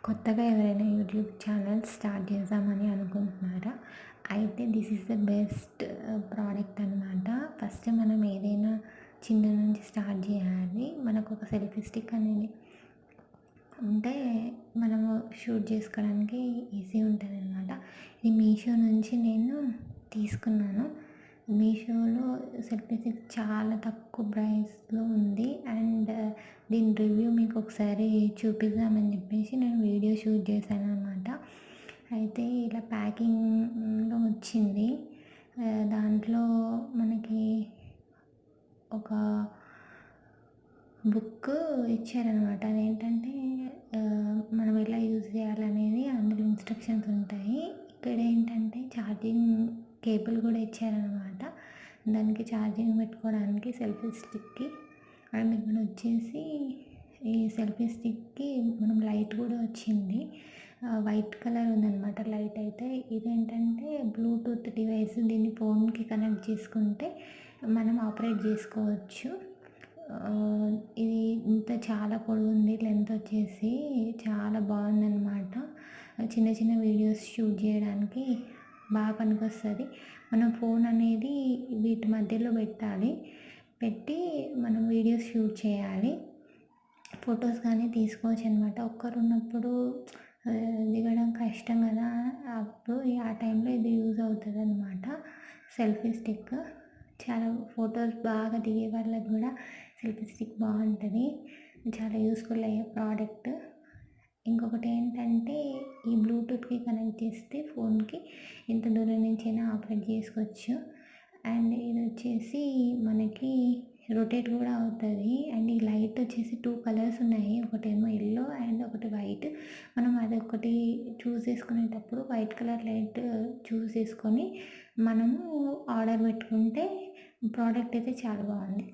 కొత్తగా ఎవరైనా YouTube channel start చేద్దామని అనుకుంటున్నారా? అయితే this is the best product అనమాట. ఫస్ట్ మనం ఏదైనా చిన్న నుంచి స్టార్ట్ చేయాలి. మనకు ఒక సెల్ఫీ స్టిక్ అనేది ఉంటే మనము షూట్ చేసుకోవడానికి ఈజీ ఉంటుందన్నమాట. ఇది మీషో నుంచి నేను తీసుకున్నాను. మీషోలో సెల్ఫీ స్టిక్ చాలా తక్కువ ప్రైస్లో ఉంది. అండ్ దీని రివ్యూ మీకు ఒకసారి చూపిద్దామని చెప్పేసి నేను వీడియో షూట్ చేశాను అనమాట. అయితే ఇలా ప్యాకింగ్లో వచ్చింది. దాంట్లో మనకి ఒక బుక్ ఇచ్చారనమాట. అదేంటంటే మనం ఎలా యూజ్ చేయాలనేది అందులో ఇన్స్ట్రక్షన్స్ ఉంటాయి. ఇక్కడ ఏంటంటే ఛార్జింగ్ కేబుల్ కూడా ఇచ్చారనమాట. దానికి ఛార్జింగ్ పెట్టుకోవడానికి సెల్ఫీ స్టిక్కి. అండ్ ఇక్కడ వచ్చేసి ఈ సెల్ఫీ స్టిక్కి మనం లైట్ కూడా వచ్చింది. వైట్ కలర్ ఉందన్నమాట లైట్ అయితే. ఇదేంటంటే బ్లూటూత్ డివైస్. దీన్ని ఫోన్కి కనెక్ట్ చేసుకుంటే మనం ఆపరేట్ చేసుకోవచ్చు. ఇది ఇంత చాలా పొడవుంది. లెంత్ వచ్చేసి చాలా బాగుందన్నమాట. చిన్న చిన్న వీడియోస్ షూట్ చేయడానికి బాగా పనికొస్తుంది. మనం ఫోన్ అనేది వీటి మధ్యలో పెట్టి మనం వీడియోస్ షూట్ చేయాలి. ఫొటోస్ కానీ తీసుకోవచ్చు అనమాట. ఒక్కరు ఉన్నప్పుడు దిగడం కష్టం కదా, అప్పుడు ఆ టైంలో ఇది యూజ్ అవుతుంది అనమాట. సెల్ఫీ స్టిక్ చాలా ఫొటోస్ బాగా దిగే వాళ్ళకి కూడా సెల్ఫీ స్టిక్ బాగుంటుంది. చాలా యూస్ఫుల్ అయ్యే ప్రోడక్ట్. ఇంకొకటి ఏంటంటే ఈ బ్లూటూత్కి కనెక్ట్ చేస్తే ఫోన్కి ఎంత దూరం నుంచైనా ఆపరేట్ చేసుకోవచ్చు. అండ్ ఇది వచ్చేసి మనకి రొటేట్ కూడా అవుతుంది. అండ్ ఈ లైట్ వచ్చేసి 2 కలర్స్ ఉన్నాయి. ఒకటేమో ఎల్లో అండ్ ఒకటి వైట్. మనం అది ఒకటి చూస్ చేసుకునేటప్పుడు వైట్ కలర్ లైట్ చూస్ చేసుకొని మనము ఆర్డర్ పెట్టుకుంటే ప్రోడక్ట్ అయితే చాలా బాగుంది.